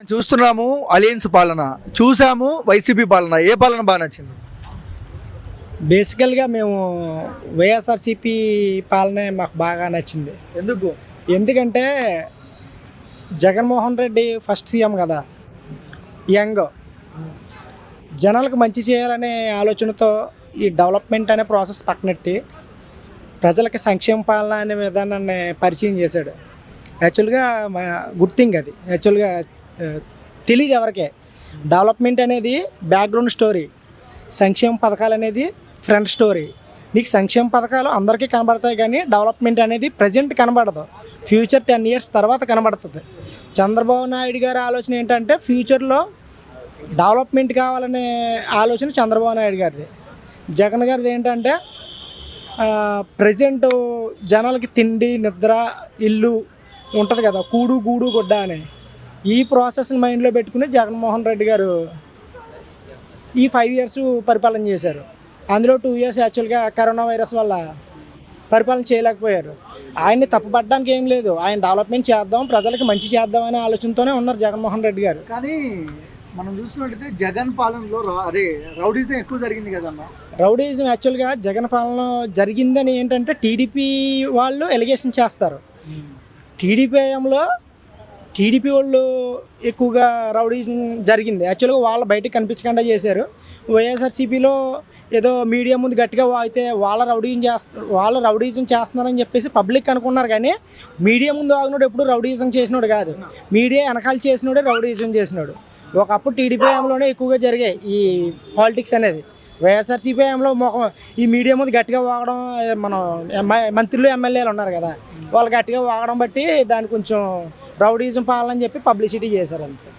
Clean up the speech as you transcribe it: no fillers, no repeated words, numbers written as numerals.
చూస్తున్నాము అలయన్స్ పాలన, చూసాము వైసీపీ పాలన. ఏ పాలన బాగా నచ్చింది? బేసికల్గా మేము వైఎస్ఆర్సీపీ పాలనే మాకు బాగా నచ్చింది. ఎందుకు? ఎందుకంటే జగన్మోహన్ రెడ్డి ఫస్ట్ సీఎం కదా, యంగ్, జనాలకు మంచి చేయాలనే ఆలోచనతో ఈ డెవలప్మెంట్ అనే ప్రాసెస్ పక్కనెట్టి ప్రజలకి సంక్షేమ పాలన అనే విధానాన్ని పరిచయం చేశాడు. యాక్చువల్గా మా గుడ్ థింగ్ అది. యాక్చువల్గా తెలియదు ఎవరికే. డెవలప్మెంట్ అనేది బ్యాక్గ్రౌండ్ స్టోరీ, సంక్షేమ పథకాలు అనేది ఫ్రంట్ స్టోరీ. నీకు సంక్షేమ పథకాలు అందరికీ కనబడతాయి కానీ డెవలప్మెంట్ అనేది ప్రజెంట్ కనబడదు, ఫ్యూచర్ 10 years తర్వాత కనబడుతుంది. చంద్రబాబు నాయుడు గారి ఆలోచన ఏంటంటే ఫ్యూచర్లో డెవలప్మెంట్ కావాలనే ఆలోచన చంద్రబాబు నాయుడు గారిది. జగన్ గారిది ఏంటంటే ప్రజెంట్ జనాలకి తిండి, నిద్ర, ఇల్లు ఉంటుంది కదా, కూడు గూడు గుడ్డ అని. ఈ ప్రాసెస్ని మైండ్లో పెట్టుకుని జగన్మోహన్ రెడ్డి గారు ఈ 5 years పరిపాలన చేశారు. అందులో 2 years యాక్చువల్గా కరోనా వైరస్ వల్ల పరిపాలన చేయలేకపోయారు. ఆయన్ని తప్పుపడడానికి ఏం లేదు, ఆయన డెవలప్మెంట్ చేద్దాం, ప్రజలకు మంచి చేద్దాం అనే ఆలోచనతోనే ఉన్నారు జగన్మోహన్ రెడ్డి గారు. కానీ మనం చూస్తున్నట్టయితే జగన్ పాలనలో రౌడీజం ఎక్కువ జరిగింది కదన్న. రౌడీజం యాక్చువల్గా జగన్ పాలన జరిగిందని ఏంటంటే టీడీపీ వాళ్ళు ఎలిగేషన్ చేస్తారు. టీడీపీ వాళ్ళు ఎక్కువగా రౌడీజం జరిగింది. యాక్చువల్గా వాళ్ళు బయటకు కనిపించకుండా చేశారు. వైఎస్ఆర్సీపీలో ఏదో మీడియా ముందు గట్టిగా వాగితే వాళ్ళు రౌడీజం చేస్తున్నారని చెప్పేసి పబ్లిక్ అనుకున్నారు. కానీ మీడియా ముందు ఆగినోడు ఎప్పుడు రౌడీజం చేసినోడు కాదు, మీడియా వెనకాల చేసినోడే రౌడీజం చేసినాడు. ఒకప్పుడు టీడీపీ హయాంలోనే ఎక్కువగా జరిగాయి ఈ పాలిటిక్స్ అనేది. వైఎస్ఆర్సీపీ హయాంలో ఈ మీడియా ముందు గట్టిగా వాగడం, మనం మంత్రులు ఎమ్మెల్యేలు ఉన్నారు కదా, వాళ్ళు గట్టిగా వాగడం బట్టి దాన్ని కొంచెం రౌడీజం పాలన అని చెప్పి పబ్లిసిటీ చేశారు అంతే.